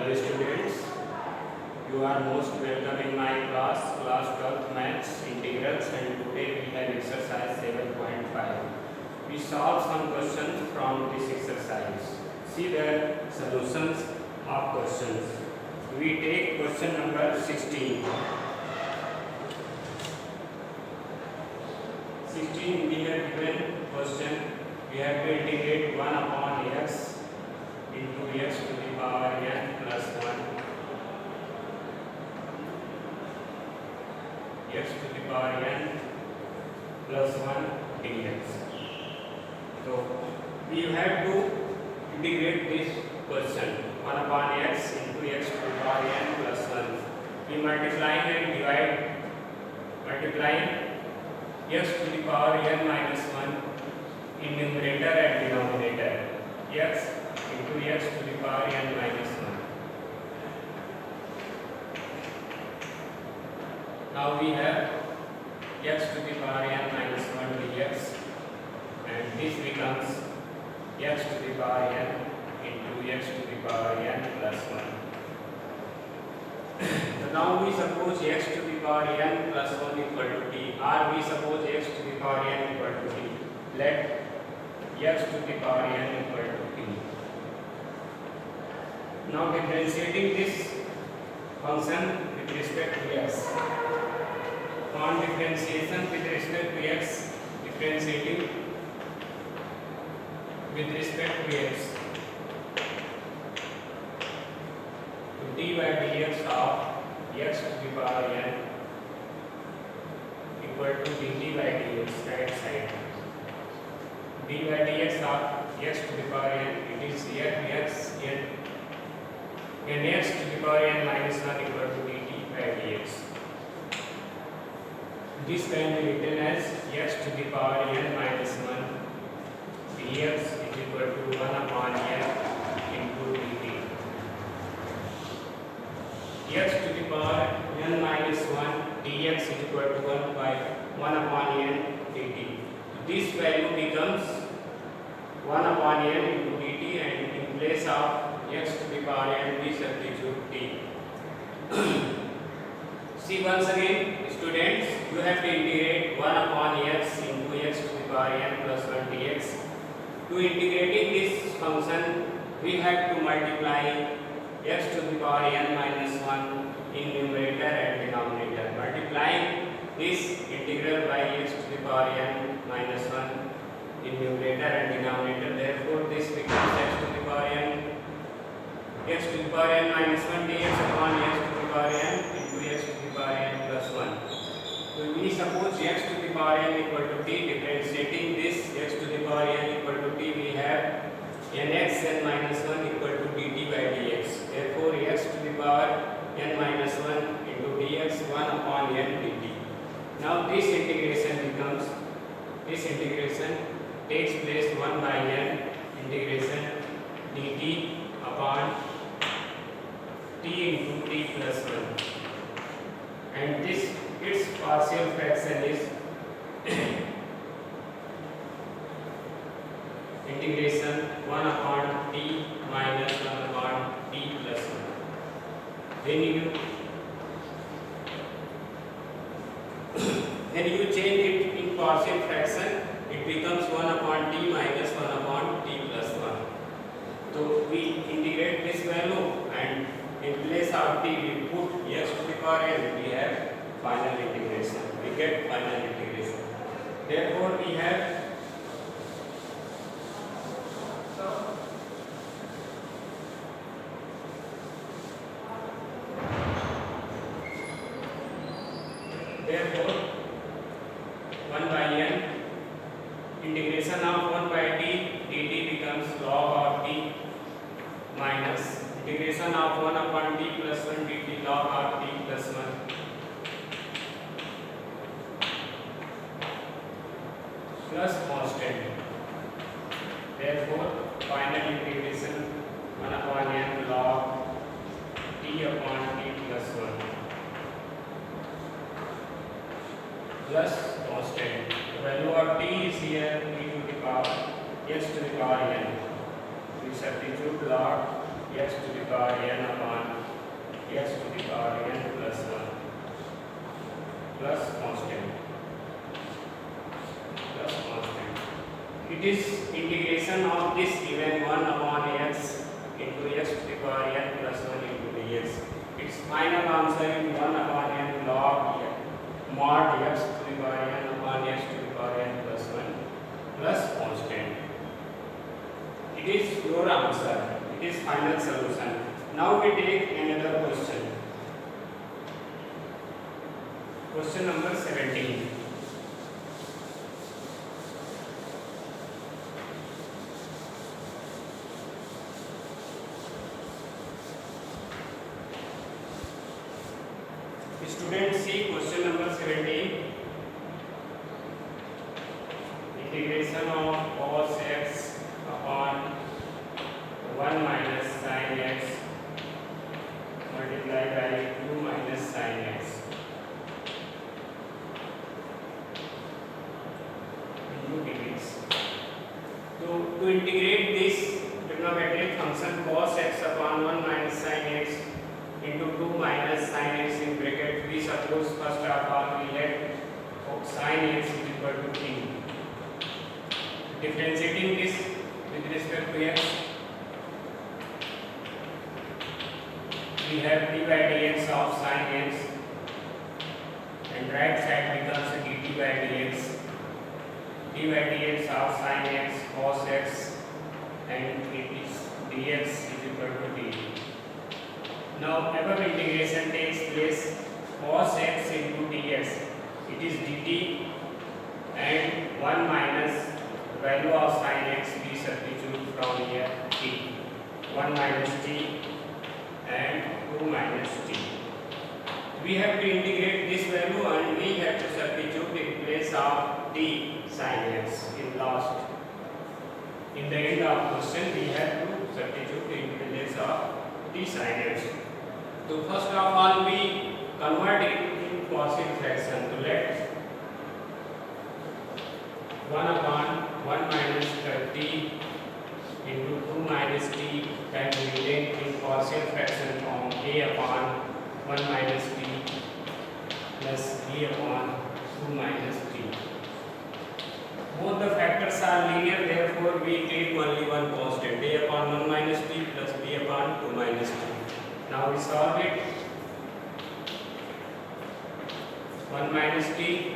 Hello students, you are most welcome in my class 12th Maths Integrals, and today we have exercise 7.5. We solve some questions from this exercise. See the solutions of questions. We take question number 16. 16 we have given question. We have to integrate 1 upon x into x to the power n plus 1 x to the power n plus 1 dx. So we have to integrate this question 1 upon x into x to the power n plus 1. We multiplying and divide, multiplying x to the power n minus 1 in numerator and denominator, x into x to the power n minus 1. Now we have x to the power n minus 1 dx, and this becomes x to the power n into x to the power n plus 1. So now we suppose x to the power n plus 1 equal to t, or we suppose x to the power n equal to t. Let x to the power n equal to t. Now differentiating this function with respect to x. On differentiation with respect to x, differentiating with respect to x, d by dx of x to the power n equal to dt by dx, right side. d by dx of x to the power n, it is here x n, and x to the power n minus 1 equal to dt by dx. This can be written as x to the power n minus 1 dx is equal to 1 upon n into dt. X to the power n minus 1 dx is equal to 1 upon n dt. This value becomes 1 upon n into dt, and in place of x to the power n we substitute t. See once again, students, you have to integrate 1 upon x into x to the power n plus 1 dx. To integrating this function, we have to multiply x to the power n minus 1 in numerator and denominator. Multiplying this integral by x to the power n minus 1 in numerator and denominator, therefore this becomes x to the power n minus 1 dx upon x to the power n into x to the power n plus 1. So we suppose x to the power n equal to t. Differentiating this x to the power n equal to t, we have nx n minus 1 equal to dt by dx. Therefore x to the power n minus 1 into dx 1 upon n dt. Now this integration takes place 1 by n integration dt upon t into t plus 1, and this its partial fraction is integration 1 upon t minus 1 upon t plus 1. Then you change it in partial fraction, it becomes 1 upon t minus 1 upon t plus 1. So we integrate this value, and in place of t we put x to the power n, we have final integration. We get final integration. Therefore we have therefore 1 by n integration of 1 by t dt becomes log of t minus integration of 1 upon t plus 1 dt log of t plus 1 plus constant. Therefore final integration 1 upon n log t upon t plus 1 plus constant. The value of t is here e to the power x to the power n. We substitute log x to the power n upon x to the power n plus 1 plus constant. It is integration of this given 1 upon x into x to the power n plus 1 into dx. Its final answer is 1 upon n log mod x to the power n upon x to the power n plus 1 plus constant. It is your answer. It is final solution. Now we take another question. Question number 17. Students, see question number 17. Integration of cos x upon 1 minus sin x multiplied by 2 minus sin x into dx. So to integrate this trigonometric function cos x upon 1 minus sin x into 2 minus sin x in bracket, we suppose first of all we let sin x is equal to t. Differentiating this with respect to x, we have d by dx of sin x and right side becomes dt by dx. d by dx of sin x cos x and it is dx is equal to dt. Now above integration takes place cos x into dx. It is dt and 1 minus value of sin x we substitute from here t. 1 minus t and 2 minus t. We have to integrate this value and we have to substitute in place of t sin x in last. In the end of question we have to substitute in place of t sin x. So first of all we convert it in partial fraction. So let 1 upon 1 minus 30 into 2 minus t can be written in partial fraction form a upon 1 minus t plus b upon 2 minus t. Both the factors are linear, therefore we take only one constant, a upon 1 minus t plus b upon 2 minus t. Now we solve it. 1 minus t,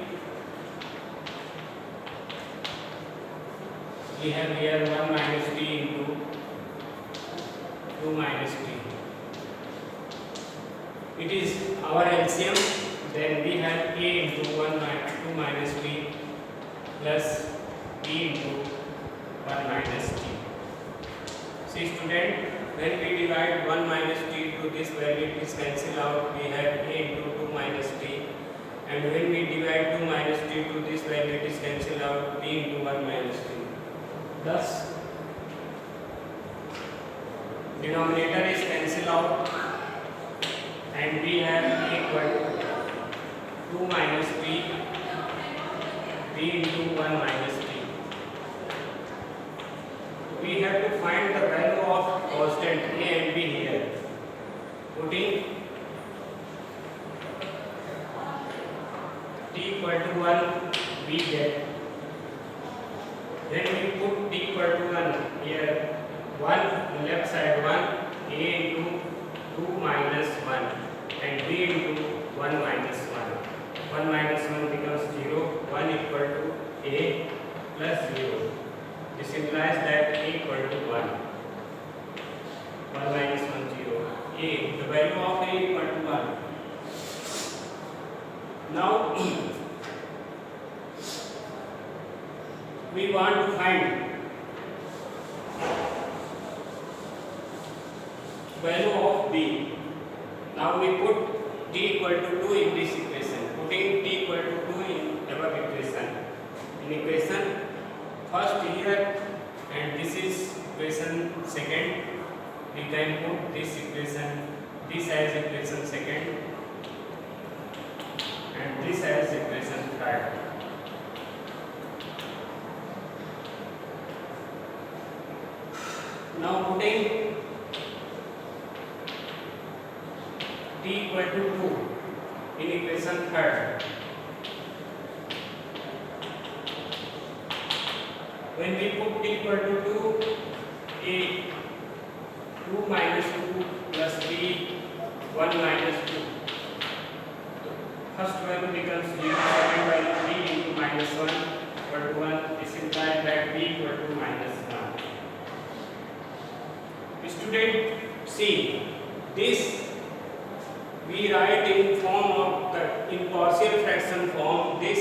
we have here 1 minus t into 2 minus t. It is our LCM, then we have a into 2 minus t plus b into 1 minus t. See student, when we divide 1 minus t to this value, it is cancelled out. We have a into 2 minus t, and when we divide 2 minus t to this value, it is cancelled out. B into 1 minus t. Thus, denominator is cancelled out, and we have equal to 2 minus t b into 1 minus t. We have to find the value of constant a and b here. Putting t equal to 1, we get. Then we put t equal to 1 here. 1 left side 1, a into 2 minus 1 and b into 1 minus 1. 1 minus 1 becomes 0. 1 equal to a plus 0. This implies that a equal to 1. 1 minus 1, 0. A, the value of a equal to 1. Now, we want to find value of b. Now we put t equal to 2 in this equation. Putting t equal to 2 in above equation. In equation first here, and this is equation second. We can put this equation, this as equation second, and this as equation third. Now putting t equal to 2 in equation third. When we put t equal to 2, a 2 minus 2 plus b 1 minus 2. First value becomes 0, second value 3 into minus 1 equal to 1. This implies that b equal to minus 1. Student, see this we write in form of in partial fraction form. This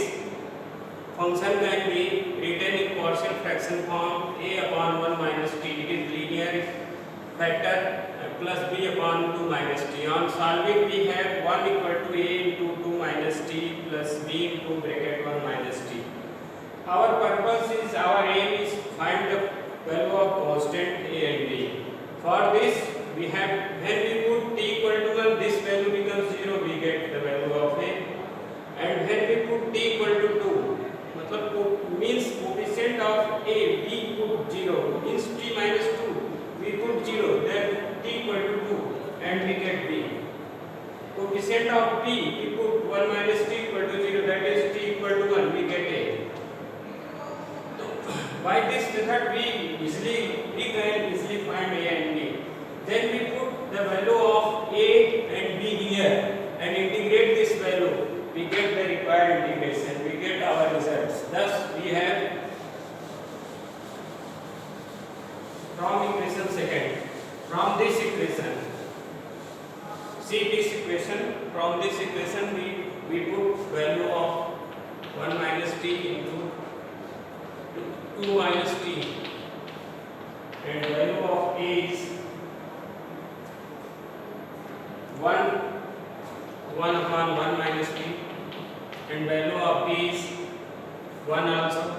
function can be written in partial fraction form a upon 1 minus t. It is linear factor plus b upon 2 minus t. On solving we have 1 equal to a into 2 minus t plus b into bracket 1 minus t. Our purpose is, our aim is find the value of constant a and b. For this we have, when we put t equal to 1, this value becomes 0, we get the value of a. And when we put t equal to 2, matlab means coefficient of a, we put 0, means t minus 2, we put 0, then t equal to 2 and we get b. Coefficient of b, we put 1 minus t equal to 0, that is t equal to 1, we get a. By this method we can easily find a and b. Then we put the value of a and b here and integrate this value. We get the required integration. We get our results. Thus we have from equation second. From this equation, see this equation. From this equation we put value of 1 minus t into 2 minus t, and value of a is 1 upon 1 minus t, and value of b is 1 also,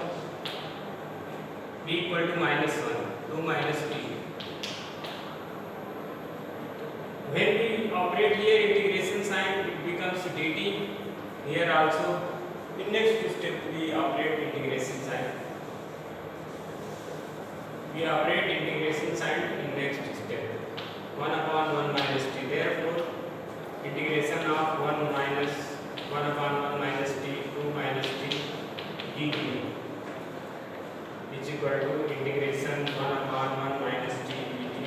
b equal to minus 1, 2 minus t. When we operate here integration sign, it becomes dt. Here also in next step we operate integration sign. We operate integration sign in next step. 1 upon 1 minus t. Therefore, integration of 1 upon 1 minus t, 2 minus t dt is equal to integration 1 upon 1 minus t dt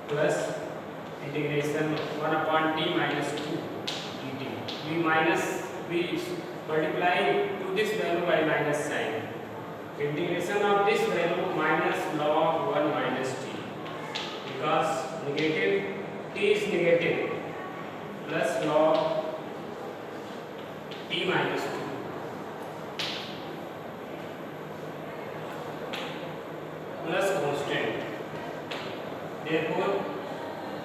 plus integration 1 upon t minus 2 dt. We multiply to this value by minus sign. Integration of this value minus log 1 minus t, because negative t is negative, plus log t minus 2 plus constant. Therefore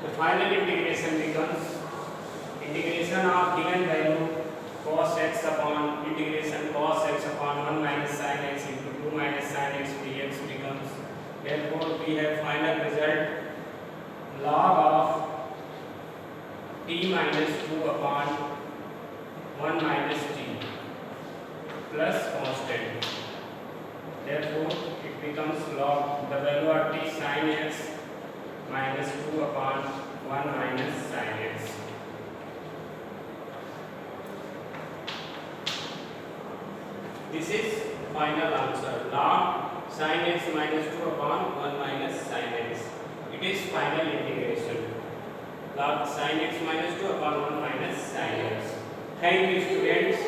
the final integration becomes integration of given value cos x upon integration cos x upon 1 minus sin x into 2 minus sin x dx becomes, therefore we have final result log of t minus 2 upon 1 minus t plus constant. Therefore it becomes log the value of t sin x minus 2 upon 1 minus sin x. This is final answer. Log sin x minus 2 upon 1 minus sin x. It is final integration. Log sin x minus 2 upon 1 minus sin x. Thank you, students.